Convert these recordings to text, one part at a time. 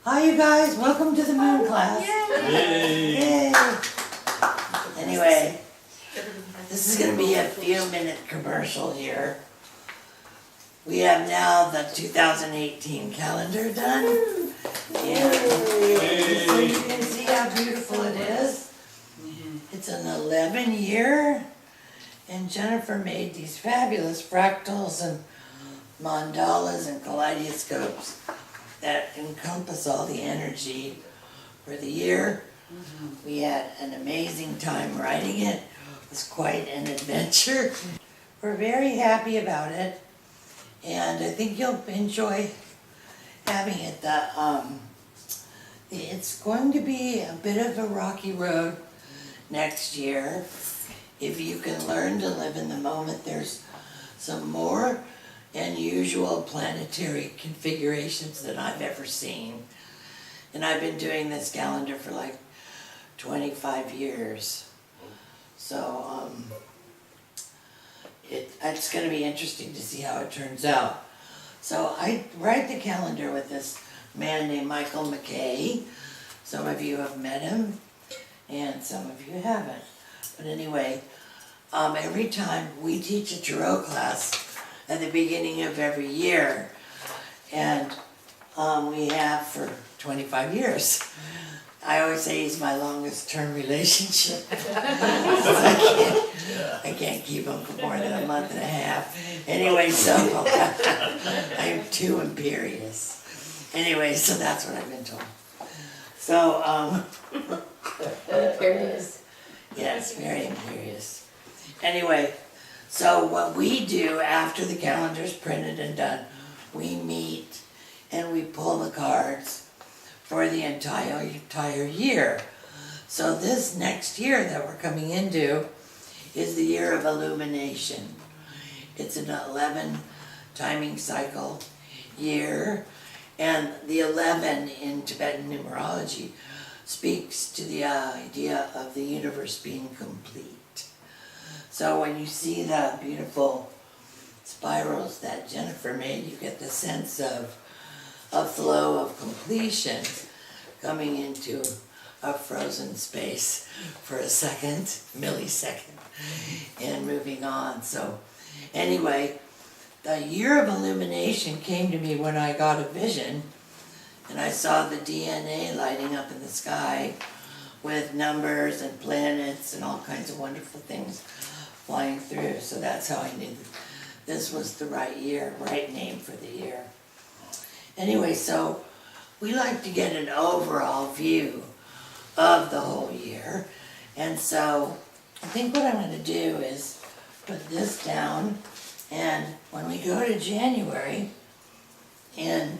Hi you guys, welcome to the moon class. Yay! Yay! Anyway, this is going to be a few minute commercial here. We have now the 2018 calendar done. And so you can see how beautiful it is. It's an 11-year, and Jennifer made these fabulous fractals and mandalas and kaleidoscopes that encompass all the energy for the year. We had an amazing time writing it. It was quite an adventure. We're very happy about it, and I think you'll enjoy having it. It's going to be a bit of a rocky road next year. If you can learn to live in the moment, there's some more unusual planetary configurations that I've ever seen. And I've been doing this calendar for like 25 years. So it's going to be interesting to see how it turns out. So I write the calendar with this man named Michael McKay. Some of you have met him, and some of you haven't. But anyway, every time we teach a tarot class at the beginning of every year, and we have for 25 years. I always say he's my longest term relationship. I can't keep him for more than a month and a half. Anyway, so I'm too imperious. Anyway, so that's what I've been told. So, Imperious. yes, very imperious. Anyway, so what we do after the calendar's printed and done, we meet and we pull the cards for the entire year. So this next year that we're coming into is the year of illumination. It's an 11 timing cycle year, and the 11 in Tibetan numerology speaks to the idea of the universe being complete. So when you see the beautiful spirals that Jennifer made, you get the sense of a flow of completion coming into a frozen space for a second, millisecond, and moving on. So anyway, the year of illumination came to me when I got a vision, and I saw the DNA lighting up in the sky with numbers and planets and all kinds of wonderful things flying through. So that's how I knew that this was the right year, right name for the year. Anyway, so we like to get an overall view of the whole year. And so I think what I'm going to do is put this down, and when we go to January in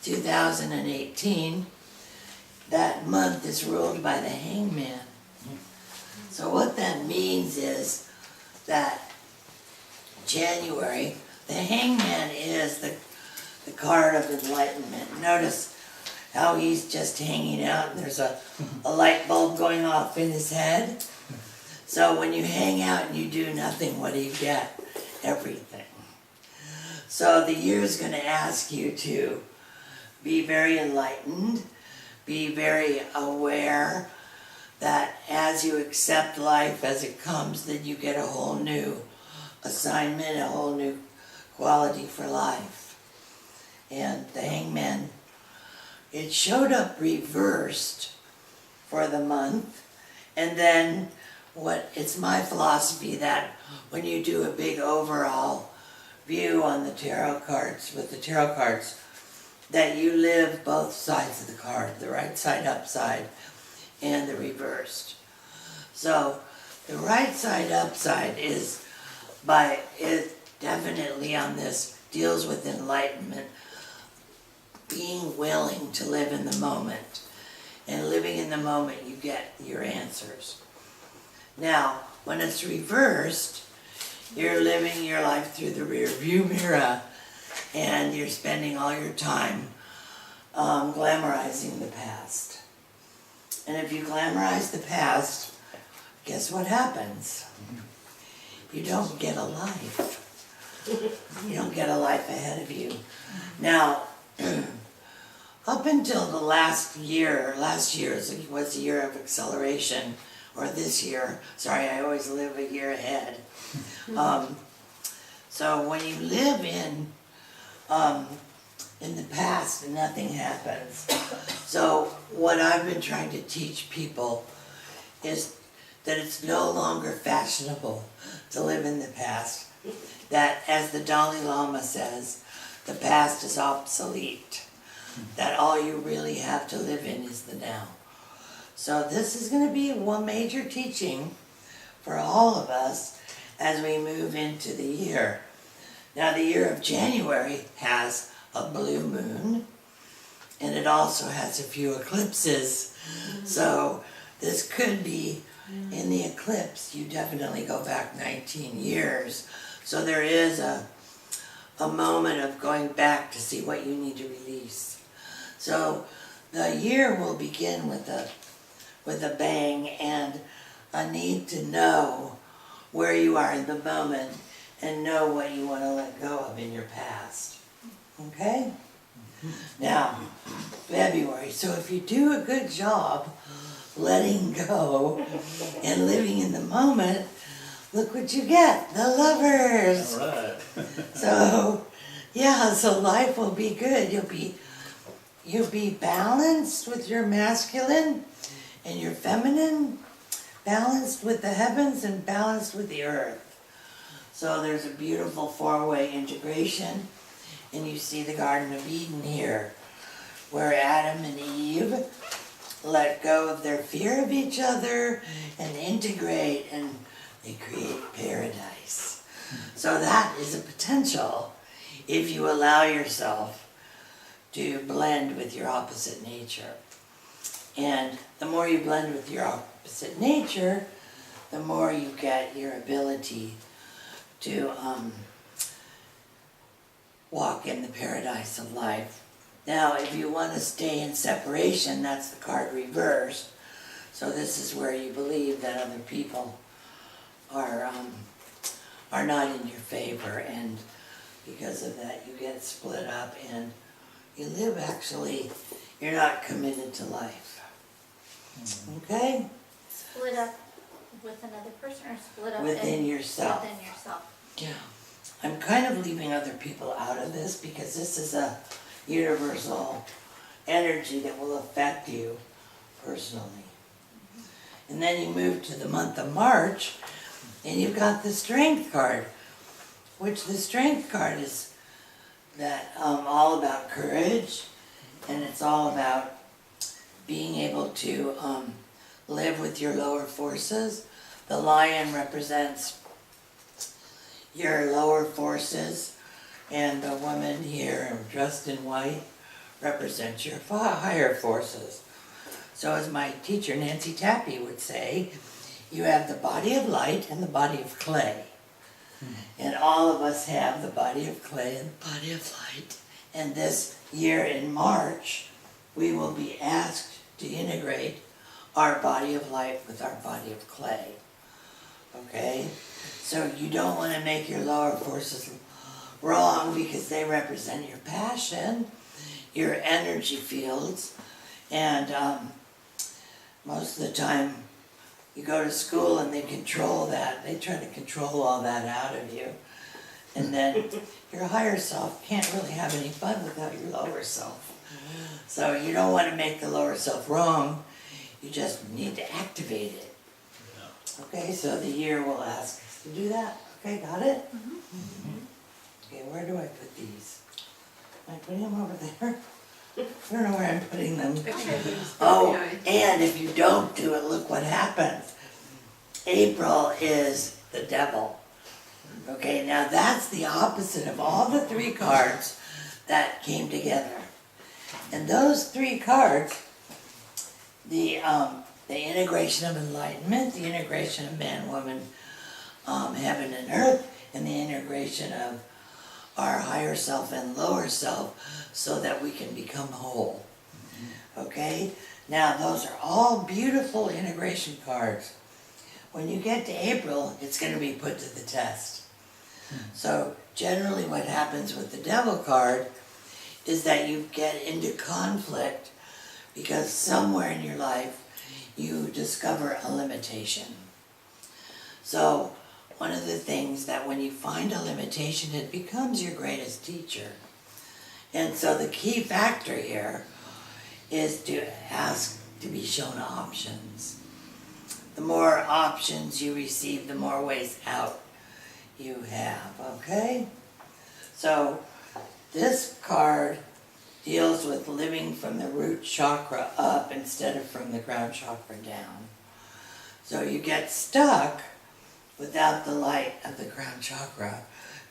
2018, that month is ruled by the Hangman. So what that means is that January, the Hangman is the card of enlightenment. Notice how he's just hanging out and there's a light bulb going off in his head. So when you hang out and you do nothing, what do you get? Everything. So the year is going to ask you to be very enlightened, be very aware that as you accept life as it comes, then you get a whole new assignment, a whole new quality for life. And the Hangman, it showed up reversed for the month, and then it's my philosophy that when you do a big overall view on the tarot cards, with the tarot cards, that you live both sides of the card, the right side upside and the reversed. So the right side upside is definitely on this, deals with enlightenment, being willing to live in the moment. And living in the moment, you get your answers. Now, when it's reversed, you're living your life through the rear view mirror, and you're spending all your time glamorizing the past. And if you glamorize the past, guess what happens? You don't get a life. You don't get a life ahead of you. Now, up until the last year was the year of acceleration, or this year, sorry, I always live a year ahead. So when you live in the past, nothing happens. So what I've been trying to teach people is that it's no longer fashionable to live in the past. That, as the Dalai Lama says, the past is obsolete. That all you really have to live in is the now. So this is going to be one major teaching for all of us as we move into the year. Now the year of January has a blue moon, and it also has a few eclipses. So this could be, in the eclipse, you definitely go back 19 years. So there is a moment of going back to see what you need to release. So the year will begin with a bang and a need to know where you are in the moment and know what you want to let go of in your past. Okay? Now, February. So if you do a good job letting go and living in the moment, look what you get, the Lovers. All right. So, yeah, so life will be good. You'll be balanced with your masculine and your feminine, balanced with the heavens and balanced with the earth. So there's a beautiful four-way integration, and you see the Garden of Eden here, where Adam and Eve let go of their fear of each other and integrate, and they create paradise. So that is a potential if you allow yourself to blend with your opposite nature. And the more you blend with your opposite nature, the more you get your ability to walk in the paradise of life. Now, if you want to stay in separation, that's the card reversed. So this is where you believe that other people are not in your favor, and because of that you get split up and you live, actually, you're not committed to life. Okay? Split up with another person or split up Within yourself. Within yourself. Yeah. I'm kind of leaving other people out of this because this is a universal energy that will affect you personally. And then you move to the month of March, and you've got the Strength card, which the Strength card is that all about courage, and it's all about being able to live with your lower forces. The lion represents your lower forces, and the woman here dressed in white represents your higher forces. So as my teacher Nancy Tappy would say, you have the body of light and the body of clay. And all of us have the body of clay and the body of light. And this year in March, we will be asked to integrate our body of light with our body of clay. Okay? So you don't want to make your lower forces wrong because they represent your passion, your energy fields, and most of the time you go to school and they control that. They try to control all that out of you. And then your higher self can't really have any fun without your lower self. So you don't want to make the lower self wrong. You just need to activate it. Okay, so the year will ask us to do that. Okay, got it? Okay, where do I put these? Am I putting them over there? I don't know where I'm putting them. Oh, and if you don't do it, look what happens. April is the devil. Okay, now that's the opposite of all the three cards that came together. And those three cards, the integration of enlightenment, the integration of man, woman, heaven and earth, and the integration of our higher self and lower self so that we can become whole. Okay? Now those are all beautiful integration cards. When you get to April, it's going to be put to the test. So generally what happens with the devil card is that you get into conflict because somewhere in your life you discover a limitation. So one of the things that when you find a limitation, it becomes your greatest teacher. And so the key factor here is to ask to be shown options. The more options you receive, the more ways out you have, okay? So this card deals with living from the root chakra up instead of from the crown chakra down. So you get stuck without the light of the crown chakra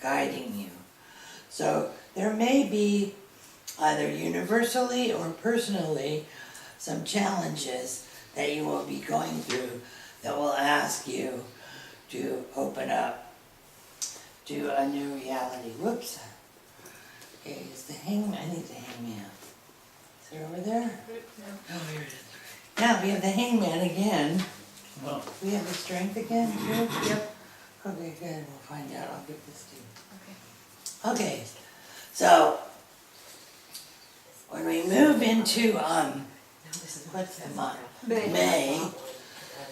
guiding you. So there may be either universally or personally some challenges that you will be going through that will ask you to open up to a new reality. Whoops. Okay, is the hangman? I need the hangman. Is it over there? Oh, here it is. Now we have the hangman again. Well, We have the strength again, too? Yep. Okay, good. We'll find out. I'll give this to you. Okay. Okay, so when we move into what's the month? May,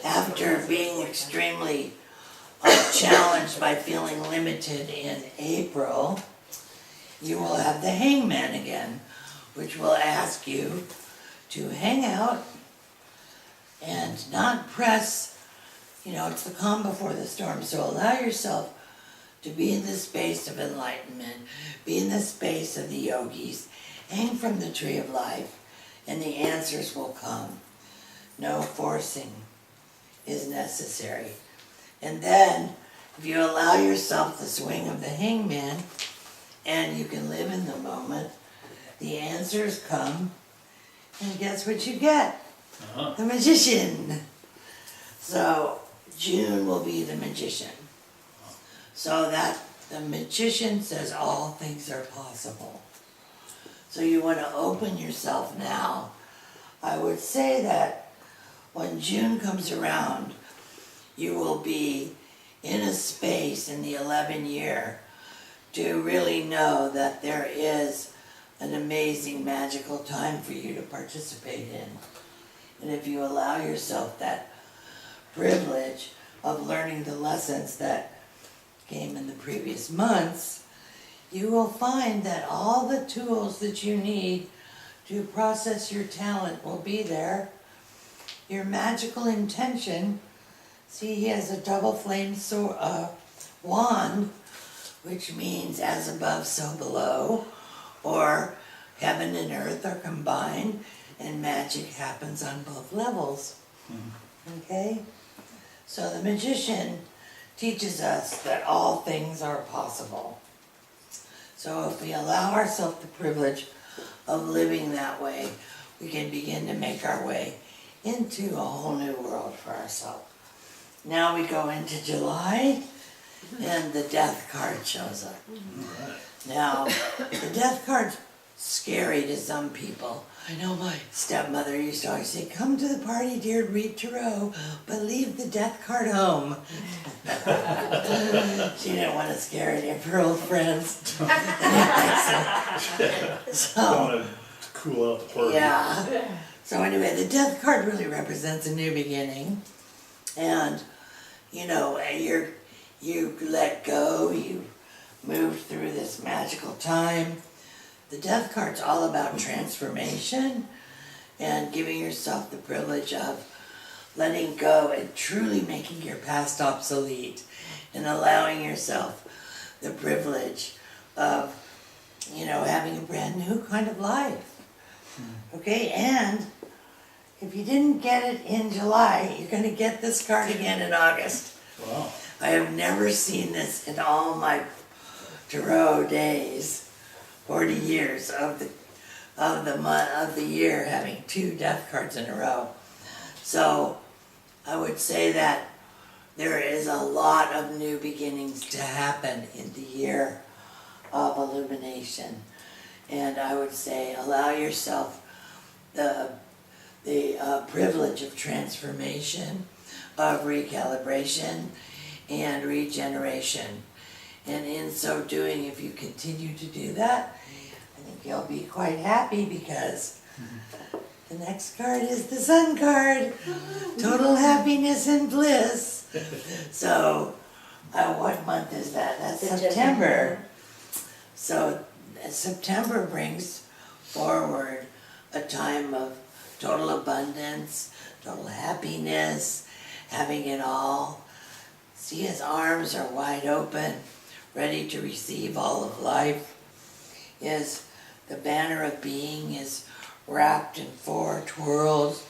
after being extremely challenged by feeling limited in April, you will have the hangman again, which will ask you to hang out and not press. It's the calm before the storm. So allow yourself to be in the space of enlightenment, be in the space of the yogis, hang from the tree of life, and the answers will come. No forcing is necessary. And then, if you allow yourself the swing of the hangman, and you can live in the moment, the answers come, and guess what you get? The magician. So June will be the magician. So that the magician says all things are possible. So you want to open yourself now. I would say that when June comes around, you will be in a space in the 11 year to really know that there is an amazing magical time for you to participate in. And if you allow yourself that privilege of learning the lessons that came in the previous months, you will find that all the tools that you need to process your talent will be there. Your magical intention, see, he has a double flame wand, which means as above, so below, or heaven and earth are combined, and magic happens on both levels. Okay? So the magician teaches us that all things are possible. So if we allow ourselves the privilege of living that way, we can begin to make our way into a whole new world for ourselves. Now we go into July, and the death card shows up. Now, the death card's scary to some people. I know my stepmother used to always say, "Come to the party, dear, read tarot, but leave the death card home." She didn't want to scare any of her old friends. don't want to cool out the party. Yeah. So anyway, the death card really represents a new beginning. And, you let go, you moved through this magical time. The death card's all about transformation and giving yourself the privilege of letting go and truly making your past obsolete and allowing yourself the privilege of, having a brand new kind of life. Okay, and if you didn't get it in July, you're going to get this card again in August. Wow. I have never seen this in all my tarot days, 40 years of the year, having two death cards in a row. So I would say that there is a lot of new beginnings to happen in the year of illumination. And I would say allow yourself the privilege of transformation, of recalibration, and regeneration. And in so doing, if you continue to do that, I think you'll be quite happy because the next card is the Sun card. Total happiness and bliss. So, what month is that? That's September. So, September brings forward a time of total abundance, total happiness, having it all. See, his arms are wide open, ready to receive all of life. The banner of being is wrapped in 4 twirls,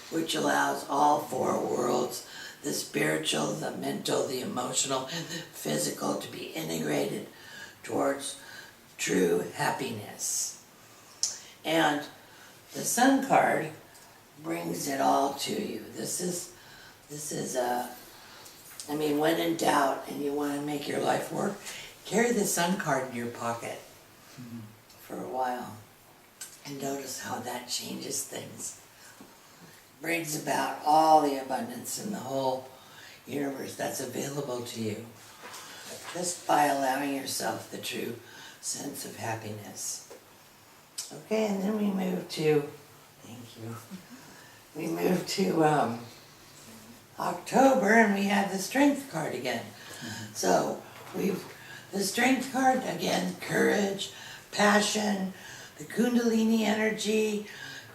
which allows all 4 worlds, the spiritual, the mental, the emotional, and the physical, to be integrated towards true happiness. And the Sun card brings it all to you. This is when in doubt and you want to make your life work, carry the Sun card in your pocket for a while and notice how that changes things. Brings about all the abundance in the whole universe that's available to you just by allowing yourself the true sense of happiness. Okay, and then we move to, we move to October, and we have the Strength card again. So the Strength card, again, courage, passion, the Kundalini energy,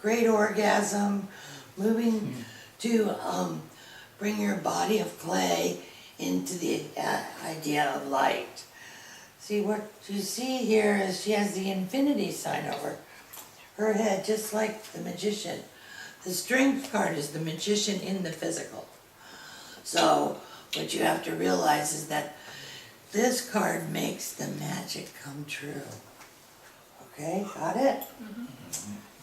great orgasm, moving to bring your body of clay into the idea of light. See, what you see here is she has the infinity sign over her head, just like the magician. The Strength card is the magician in the physical. So what you have to realize is that this card makes the magic come true. Okay, got it?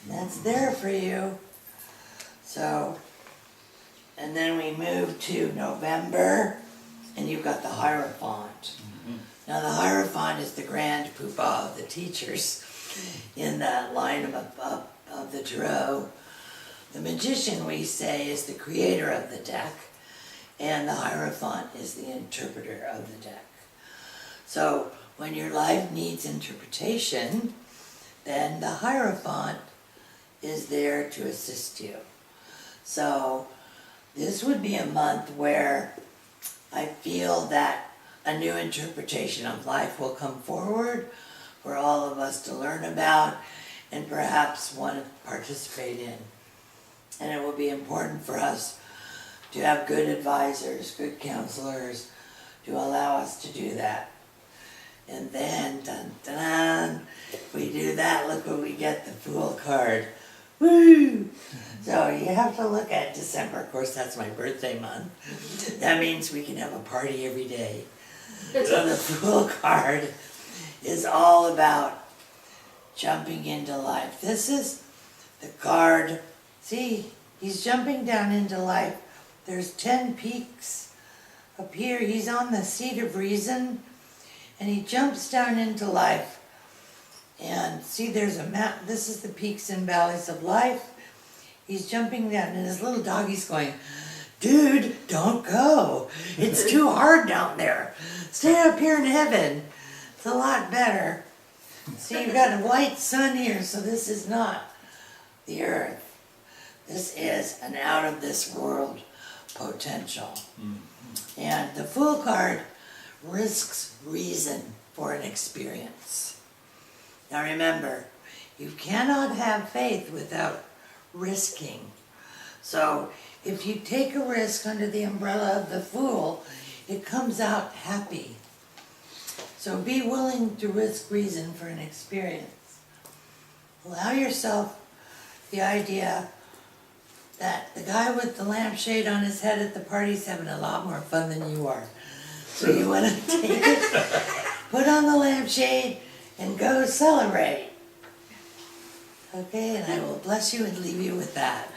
That's there for you. So, and then we move to November, and you've got the Hierophant. Now the Hierophant is the grand poobah of the teachers in that line of the tarot. The Magician, we say, is the creator of the deck, and the Hierophant is the interpreter of the deck. So when your life needs interpretation, then the Hierophant is there to assist you. So this would be a month where I feel that a new interpretation of life will come forward for all of us to learn about and perhaps want to participate in. And it will be important for us to have good advisors, good counselors, to allow us to do that. And then, dun dun dun, if we do that, look what we get, the Fool card. Woo! So you have to look at December. Of course, that's my birthday month. That means we can have a party every day. So the Fool card is all about jumping into life. This is the card. See, he's jumping down into life. There's 10 peaks up here. He's on the seat of reason, and he jumps down into life. And see, there's a map. This is the peaks and valleys of life. He's jumping down, and his little doggy's going, "Dude, don't go. It's too hard down there. Stay up here in heaven. It's a lot better." See, you've got a white sun here, so this is not the earth. This is an out-of-this-world potential. And the Fool card risks reason for an experience. Now remember, you cannot have faith without risking. So if you take a risk under the umbrella of the Fool, it comes out happy. So be willing to risk reason for an experience. Allow yourself the idea that the guy with the lampshade on his head at the party's having a lot more fun than you are. So you want to take it, put on the lampshade, and go celebrate. Okay, and I will bless you and leave you with that.